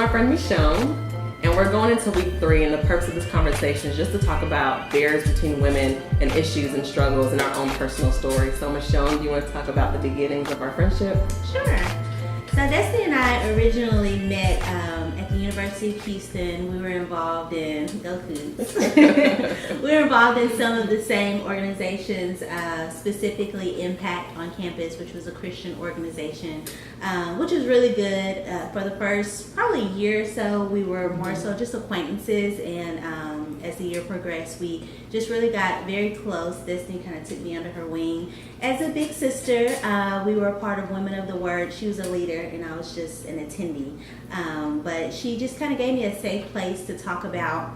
my friend Michonne, and we're going into week 3, and the purpose of this conversation is just to talk about barriers between women and issues and struggles in our own personal stories. So Michonne, do you want to talk about the beginnings of our friendship? Sure. So Destiny and I originally met at the University of Houston. We were involved in, go Cougs. We were involved in some of the same organizations, specifically Impact on Campus, which was a Christian organization, which was really good. For the first probably year or so, we were more so just acquaintances, and as the year progressed, we just really got very close. Destiny kind of took me under her wing. As a big sister, we were a part of Women of the Word. She was a leader, and I was just an attendee. But she just kind of gave me a safe place to talk about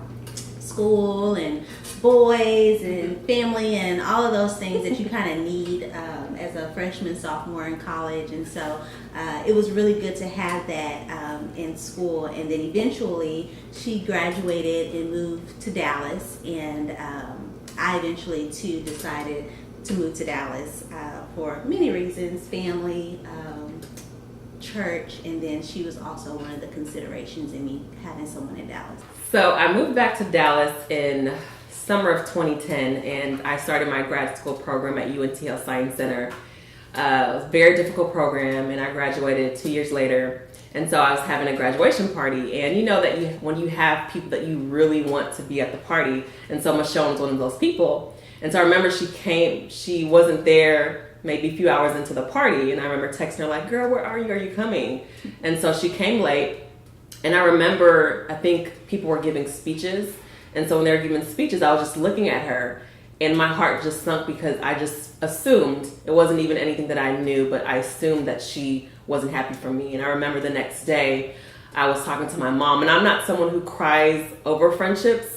school and boys and family and all of those things that you kind of need as a freshman, sophomore in college. And so it was really good to have that in school. And then eventually she graduated and moved to Dallas. And I eventually too decided to move to Dallas for many reasons: family, church, and then she was also one of the considerations in me having someone in Dallas. So I moved back to Dallas in summer of 2010, and I started my grad school program at UNT Health Science Center. It was a very difficult program, and I graduated 2 years later. And so I was having a graduation party, and you know that when you have people that you really want to be at the party, and so Michonne was one of those people. And so I remember she wasn't there maybe a few hours into the party, and I remember texting her like, "Girl, where are you? Are you coming?" And so she came late, and I remember, I think people were giving speeches, and so when they were giving speeches, I was just looking at her, and my heart just sunk because I just assumed, it wasn't even anything that I knew, but I assumed that she wasn't happy for me. And I remember the next day, I was talking to my mom, and I'm not someone who cries over friendships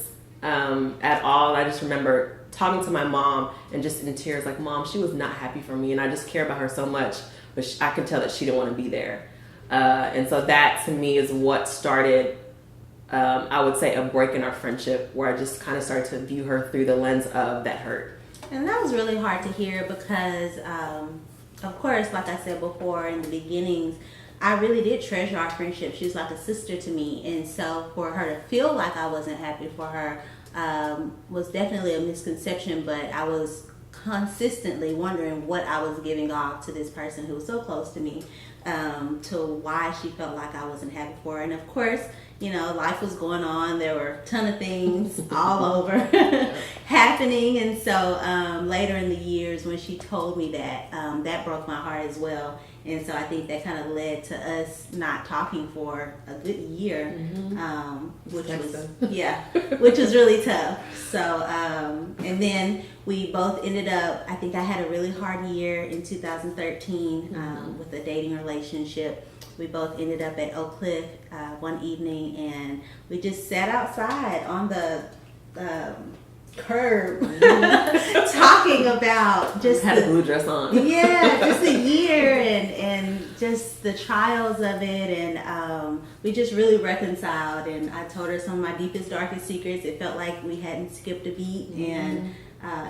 at all. I just remember talking to my mom and just in tears, like, "Mom, she was not happy for me, and I just care about her so much, but I could tell that she didn't want to be there." And so that to me is what started, I would say, a break in our friendship, where I just kind of started to view her through the lens of that hurt. And that was really hard to hear because, of course, like I said before, in the beginnings, I really did treasure our friendship. She was like a sister to me, and so for her to feel like I wasn't happy for her was definitely a misconception, but I was consistently wondering what I was giving off to this person who was so close to me, to why she felt like I wasn't happy for her. And of course, you know, life was going on. There were a ton of things all over happening. And so later in the years when she told me that, that broke my heart as well. And so I think that kind of led to us not talking for a good year, which was really tough. So, and then we both ended up, I think I had a really hard year in 2013 with a dating relationship. We both ended up at Oak Cliff one evening, and we just sat outside on the curb talking about just had a blue dress on. Yeah, just the year and just the trials of it, and we just really reconciled. And I told her some of my deepest, darkest secrets. It felt like we hadn't skipped a beat, and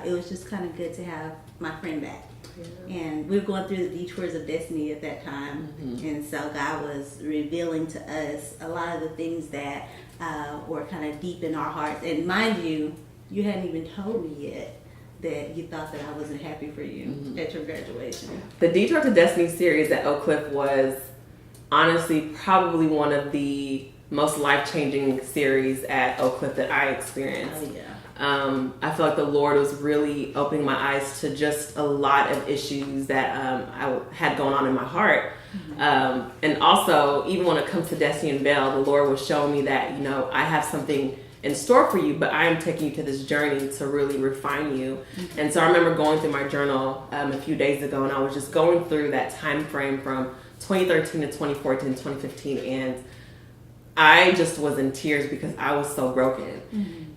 it was just kind of good to have my friend back. Yeah. And we were going through the detours of destiny at that time, and so God was revealing to us a lot of the things that were kind of deep in our hearts. And mind you, you hadn't even told me yet that you thought that I wasn't happy for you at your graduation. The Detour to Destiny series at Oak Cliff was honestly probably one of the most life-changing series at Oak Cliff that I experienced. Oh, yeah. I feel like the Lord was really opening my eyes to just a lot of issues that I had going on in my heart. And also, even when it comes to Destiny and Belle, the Lord was showing me that, you know, I have something in store for you, but I am taking you to this journey to really refine you. And so I remember going through my journal a few days ago, and I was just going through that time frame from 2013 to 2014, 2015, and I just was in tears because I was so broken.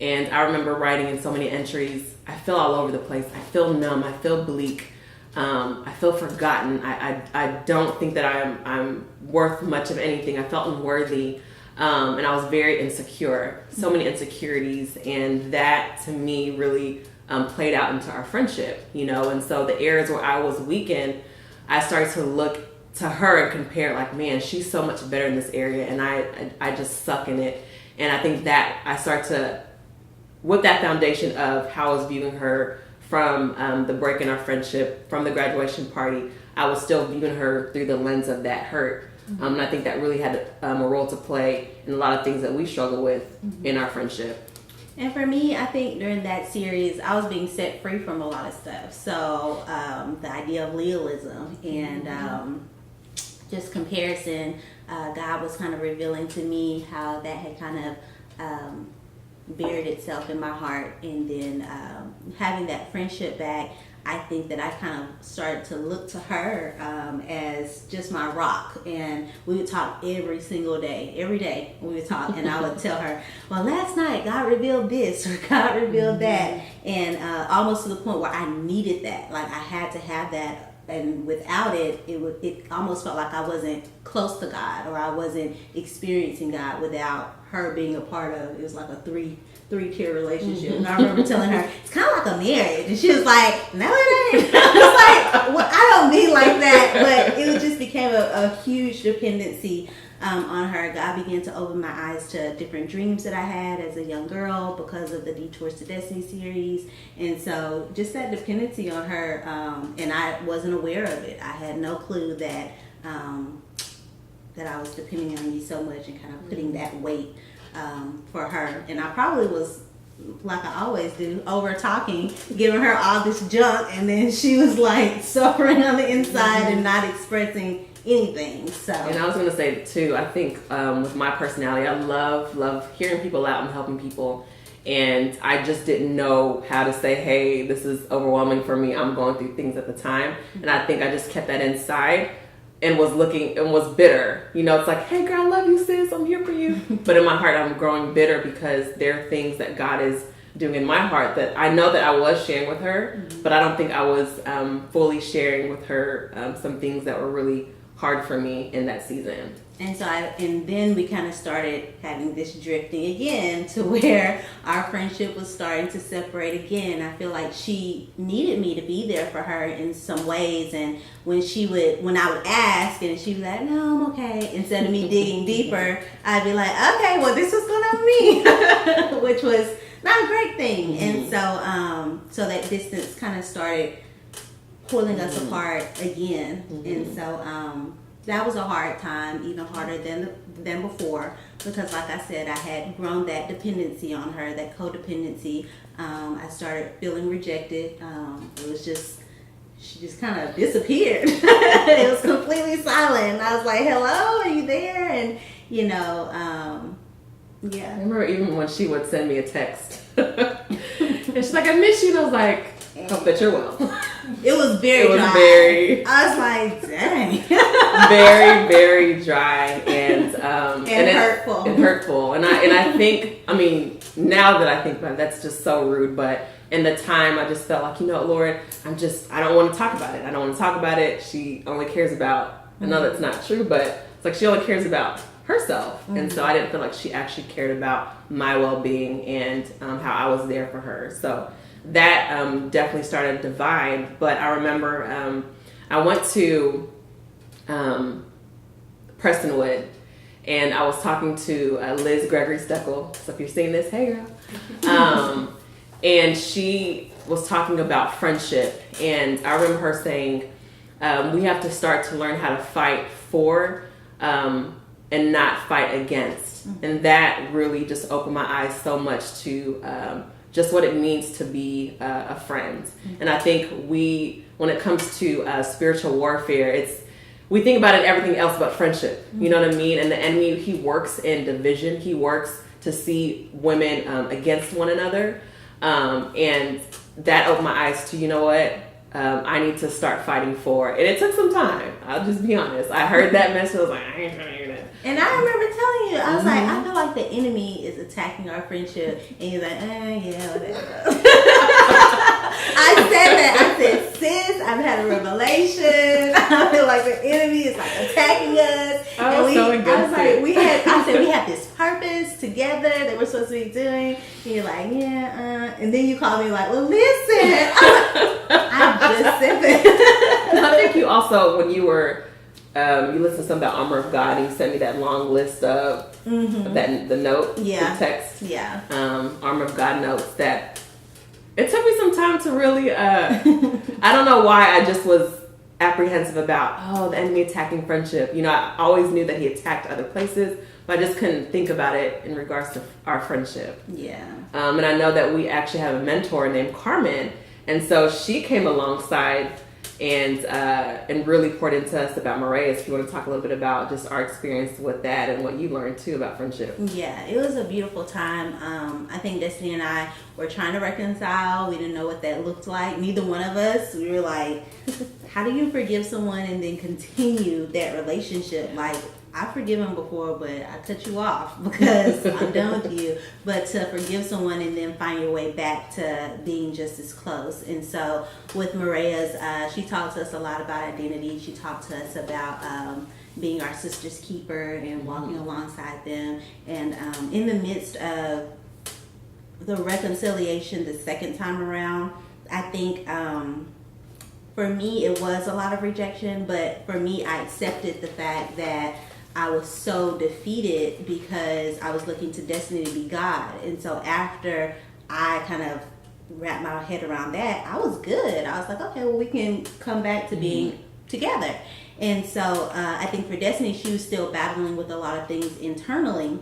And I remember writing in so many entries, I feel all over the place. I feel numb. I feel bleak. I feel forgotten. I don't think that I'm worth much of anything. I felt unworthy. And I was very insecure. So many insecurities. And that, to me, really played out into our friendship, you know. And so the areas where I was weakened, I started to look to her and compare, like, man, she's so much better in this area, and I just suck in it. And I think that I start to, with that foundation of how I was viewing her from the break in our friendship, from the graduation party, I was still viewing her through the lens of that hurt. And I think that really had a role to play in a lot of things that we struggle with in our friendship. And for me, I think during that series, I was being set free from a lot of stuff. So the idea of legalism and just comparison, God was kind of revealing to me how that had kind of buried itself in my heart. And then having that friendship back, I think that I kind of started to look to her as just my rock. And we would talk every single day. Every day we would talk, and I would tell her, well, last night God revealed this or God revealed that. And almost to the point where I needed that. Like, I had to have that. And without it, it almost felt like I wasn't close to God, or I wasn't experiencing God without her being a part of it. It was like a three-tier relationship. And I remember telling her, it's kind of like a marriage. And she was like, no, it ain't. I was like, well, I don't mean like that. But it just became a huge dependency on her. God began to open my eyes to different dreams that I had as a young girl because of the Detours to Destiny series. And so just that dependency on her, and I wasn't aware of it. I had no clue that that I was depending on you so much and kind of putting that weight for her. And I probably was, like I always do, over talking, giving her all this junk, and then she was like suffering on the inside and not expressing anything. So, and I was going to say too, I think with my personality, I love hearing people out and helping people, and I just didn't know how to say, hey, this is overwhelming for me, I'm going through things at the time. And I think I just kept that inside and was looking and was bitter. You know, it's like, hey girl, I love you, sis, I'm here for you. But in my heart, I'm growing bitter because there are things that God is doing in my heart that I know that I was sharing with her, but I don't think I was fully sharing with her some things that were really hard for me in that season. And so then we kind of started having this drifting again to where our friendship was starting to separate again. I feel like she needed me to be there for her in some ways, and when I would ask and she'd be like, no, I'm okay, instead of me digging deeper, I'd be like, okay, well, this was going on me, which was not a great thing. And so that distance kind of started pulling us apart again. And so that was a hard time, even harder than before, because like I said, I had grown that dependency on her, that codependency. I started feeling rejected. It was just, she just kind of disappeared. It was completely silent. I was like, hello, are you there? And yeah. I remember even when she would send me a text and she's like, I miss you, and I was like, hope that you're well. It was very dry. I was like, dang. Very, very dry and hurtful. And hurtful. And I think, I mean, now that I think about it, that's just so rude. But in the time, I just felt like, Lord, I don't want to talk about it. I don't want to talk about it. She only cares about, I know that's not true, but it's like she only cares about herself. And so I didn't feel like she actually cared about my well-being and how I was there for her. So that definitely started a divide. But I remember I went to Prestonwood, and I was talking to Liz Gregory Steckel. So if you're seeing this, hey girl. And she was talking about friendship, and I remember her saying we have to start to learn how to fight for and not fight against. And that really just opened my eyes so much to just what it means to be a friend. And I think when it comes to spiritual warfare, we think about it everything else but friendship. You know what I mean? And the enemy, he works in division. He works to see women against one another. And that opened my eyes to, I need to start fighting for. And it took some time. I'll just be honest. I heard that message. I was like, I ain't trying to hear that. And I remember telling you, I was like, I feel like the enemy is attacking our friendship. And you're like, yeah, whatever. I said that. I said, sis, I've had a revelation. I feel like the enemy is like attacking us. I was so against I said we have this purpose together that we're supposed to be doing. And you're like, and then you call me like, well, listen. I just said that. I think you also, when you were you listened to something about armor of God, and you sent me that long list of the note, the text, armor of God notes that it took me some time to really, I don't know why I just was apprehensive about, the enemy attacking friendship. You know, I always knew that he attacked other places, but I just couldn't think about it in regards to our friendship. Yeah. And I know that we actually have a mentor named Carmen, and so she came alongside and really poured into us about Moreas. If you want to talk a little bit about just our experience with that and what you learned too about friendship. Yeah, it was a beautiful time. I think Destiny and I were trying to reconcile. We didn't know what that looked like. Neither one of us. We were like, how do you forgive someone and then continue that relationship? Like, I've forgiven before, but I cut you off because I'm done with you. But to forgive someone and then find your way back to being just as close. And so with Moreas, she talked to us a lot about identity. She talked to us about being our sister's keeper and walking alongside them. And in the midst of the reconciliation the second time around, I think for me it was a lot of rejection. But for me, I accepted the fact that I was so defeated because I was looking to Destiny to be God. And so after I kind of wrapped my head around that, I was good. I was like, okay, well, we can come back to being together. And so I think for Destiny, she was still battling with a lot of things internally.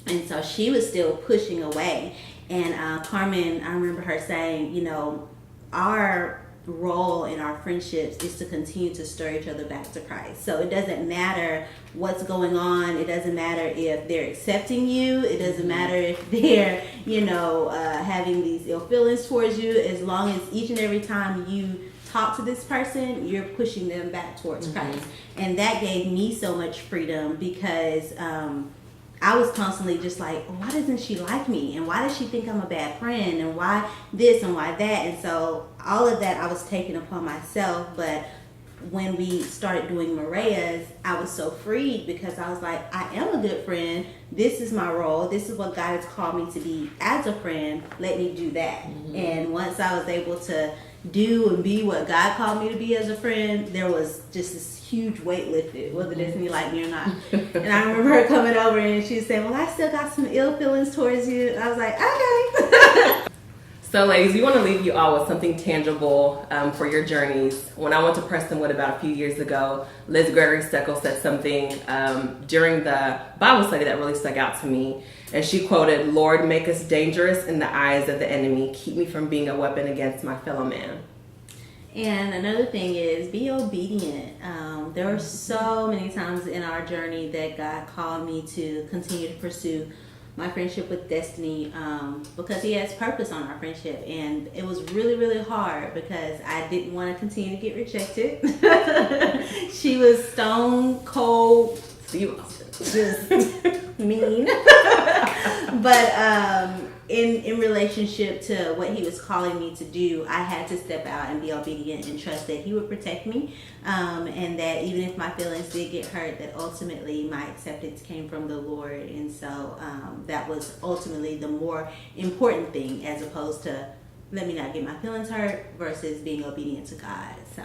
And so she was still pushing away. And Carmen, I remember her saying, you know, our role in our friendships is to continue to stir each other back to Christ. So it doesn't matter what's going on. It doesn't matter if they're accepting you. It doesn't matter if they're, having these ill feelings towards you. As long as each and every time you talk to this person, you're pushing them back towards Christ. And that gave me so much freedom because I was constantly just like, why doesn't she like me? And why does she think I'm a bad friend? And why this and why that? And so all of that I was taking upon myself. But when we started doing Moreas, I was so freed because I was like, I am a good friend. This is my role. This is what God has called me to be as a friend. Let me do that. And once I was able to do and be what God called me to be as a friend, there was just this huge weight lifted, whether Destiny liked me or not. And I remember her coming over and she said, well, I still got some ill feelings towards you. And I was like, okay. So ladies, we want to leave you all with something tangible for your journeys. When I went to Prestonwood about a few years ago, Liz Gregory Steckel said something during the Bible study that really stuck out to me. And she quoted, Lord, make us dangerous in the eyes of the enemy. Keep me from being a weapon against my fellow man. And another thing is be obedient. There were so many times in our journey that God called me to continue to pursue my friendship with Destiny because he has purpose on our friendship. And it was really, really hard because I didn't want to continue to get rejected. She was stone cold, just mean. But in relationship to what he was calling me to do, I had to step out and be obedient and trust that he would protect me, and that even if my feelings did get hurt, that ultimately my acceptance came from the Lord. And so that was ultimately the more important thing, as opposed to let me not get my feelings hurt versus being obedient to God. So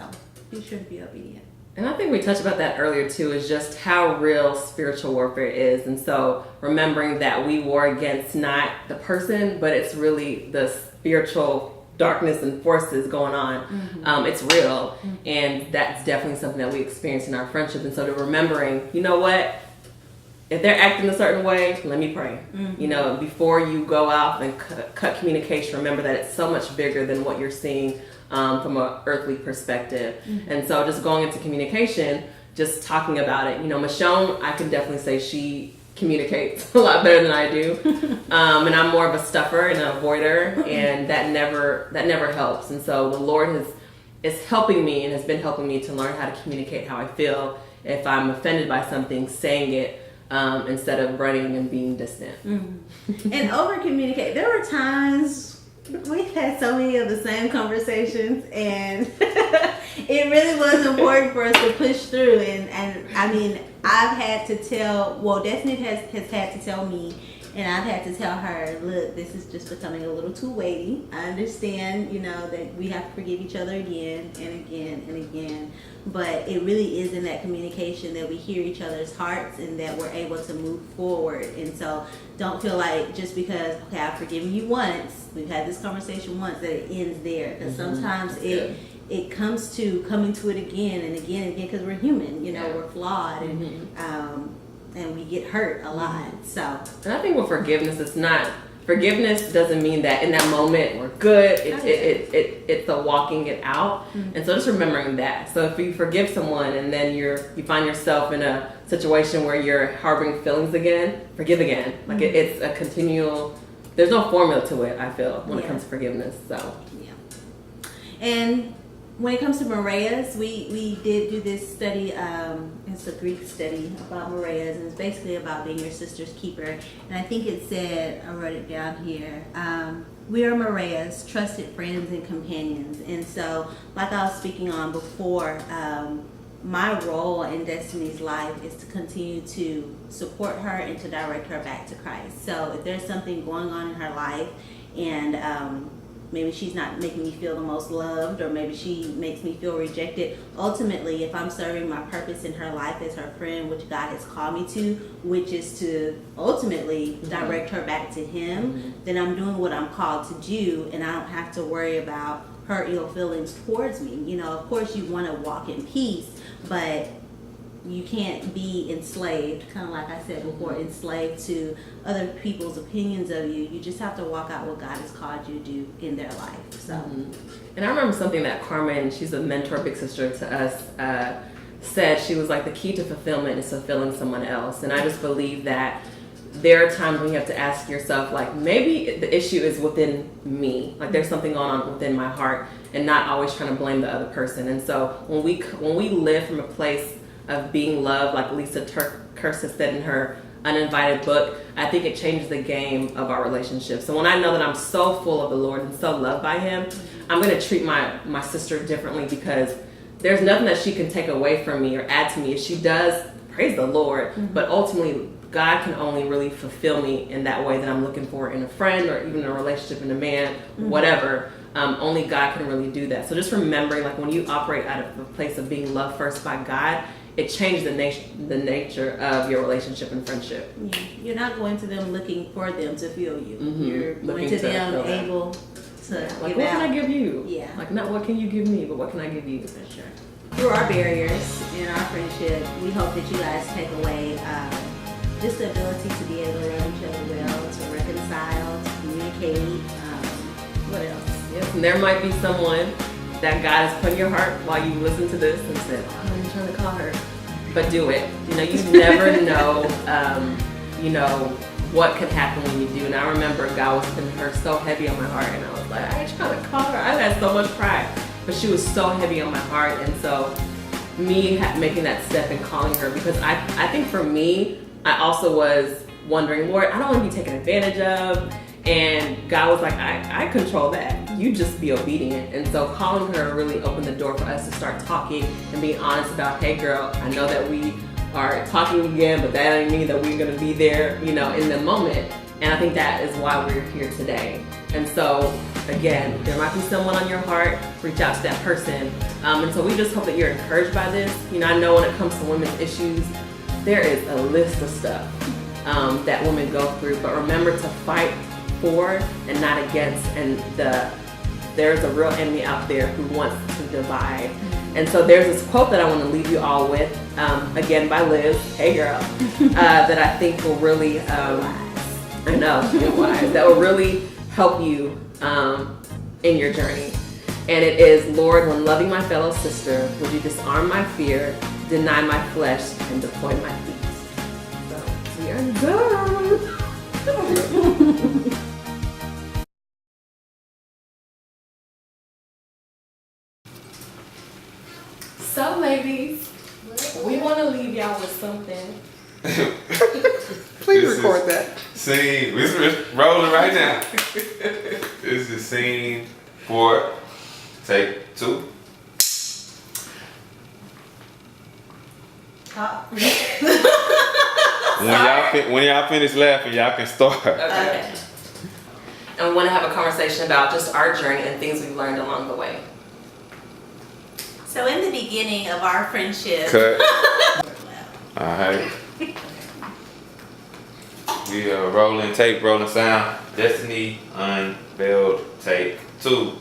be sure to be obedient. And I think we touched about that earlier too, is just how real spiritual warfare is. And so remembering that we war against not the person, but it's really the spiritual darkness and forces going on. It's real. And that's definitely something that we experience in our friendship. And so to remembering, you know what, if they're acting a certain way, let me pray. Before you go out and cut communication, remember that it's so much bigger than what you're seeing from an earthly perspective. And so just going into communication, just talking about it. Michonne, I can definitely say she communicates a lot better than I do. And I'm more of a stuffer and an avoider, and that never helps. And so the Lord is helping me and has been helping me to learn how to communicate how I feel. If I'm offended by something, saying it instead of running and being distant. And over communicate. There were times we've had so many of the same conversations, and it really was important for us to push through. And I mean, I've had to tell, Destiny has had to tell me, And I've had to tell her, look, this is just becoming a little too weighty. I understand, that we have to forgive each other again and again and again. But it really is in that communication that we hear each other's hearts and that we're able to move forward. And so don't feel like just because, okay, I've forgiven you once, we've had this conversation once, that it ends there. Because sometimes it comes to coming to it again and again and again, because we're human, we're flawed, and we get hurt a lot. So, and I think with forgiveness, forgiveness doesn't mean that in that moment we're good. It's a walking it out. And so just remembering that. So if you forgive someone and then you find yourself in a situation where you're harboring feelings again, forgive again. Like it's a continual. There's no formula to it, I feel, when it comes to forgiveness. So and when it comes to Moreas, we did do this study. It's a Greek study about Moreas, and it's basically about being your sister's keeper. And I think it said, I wrote it down here, we are Moreas, trusted friends and companions. And so, like I was speaking on before, my role in Destiny's life is to continue to support her and to direct her back to Christ. So if there's something going on in her life, and maybe she's not making me feel the most loved, or maybe she makes me feel rejected. Ultimately, if I'm serving my purpose in her life as her friend, which God has called me to, which is to ultimately direct her back to Him, then I'm doing what I'm called to do, and I don't have to worry about her ill feelings towards me. Of course you want to walk in peace, but you can't be enslaved, kind of like I said before, enslaved to other people's opinions of you. You just have to walk out what God has called you to do in their life. So, and I remember something that Carmen, she's a mentor, big sister to us, said. She was like, the key to fulfillment is fulfilling someone else. And I just believe that there are times when you have to ask yourself, like, maybe the issue is within me. Like there's something going on within my heart, and not always trying to blame the other person. And so when we live from a place of being loved, like Lisa Kirst has said in her Uninvited book, I think it changes the game of our relationship. So when I know that I'm so full of the Lord and so loved by Him, I'm going to treat my sister differently, because there's nothing that she can take away from me or add to me. If she does, praise the Lord. But ultimately, God can only really fulfill me in that way that I'm looking for in a friend, or even a relationship in a man, whatever. Only God can really do that. So just remembering, like, when you operate out of a place of being loved first by God, it changed the nature of your relationship and friendship. Yeah. You're not going to them looking for them to feel you. You're going to them able to like, give what out. can I give you? Yeah. Like, not what can you give me, but what can I give you? For sure. Through our barriers in our friendship, we hope that you guys take away just the ability to be able to love each other well, to reconcile, to communicate. What else? Yes, and there might be someone that God has put in your heart while you listen to this and said, oh, I'm trying to call her. But do it. You never know, what could happen when you do. And I remember God was putting her so heavy on my heart, and I was like, I ain't trying to call her. I had so much pride, but she was so heavy on my heart. And so me making that step and calling her, because I think for me, I also was wondering, Lord, I don't want to be taken advantage of. And God was like, I control that. You just be obedient. And so calling her really opened the door for us to start talking and being honest about, hey girl, I know that we are talking again, but that doesn't mean that we're going to be there, in the moment. And I think that is why we're here today. And so, again, there might be someone on your heart, reach out to that person. And so we just hope that you're encouraged by this. I know when it comes to women's issues, there is a list of stuff that women go through, but remember to fight for and not against, and there's a real enemy out there who wants to divide. And so there's this quote that I want to leave you all with, again by Liz, hey girl, that I think will really, I know, wise, that will really help you in your journey. And it is, Lord, when loving my fellow sister, would you disarm my fear, deny my flesh, and deploy my feet? So we are done. So, ladies, we want to leave y'all with something. Please record that. Scene. We're rolling right now. This is scene 4. Take 2. When y'all finish laughing, y'all can start. Okay. And we want to have a conversation about just our journey and things we've learned along the way. So in the beginning of our friendship, Cut. All right. We are rolling tape, rolling sound. Destiny unveiled take 2.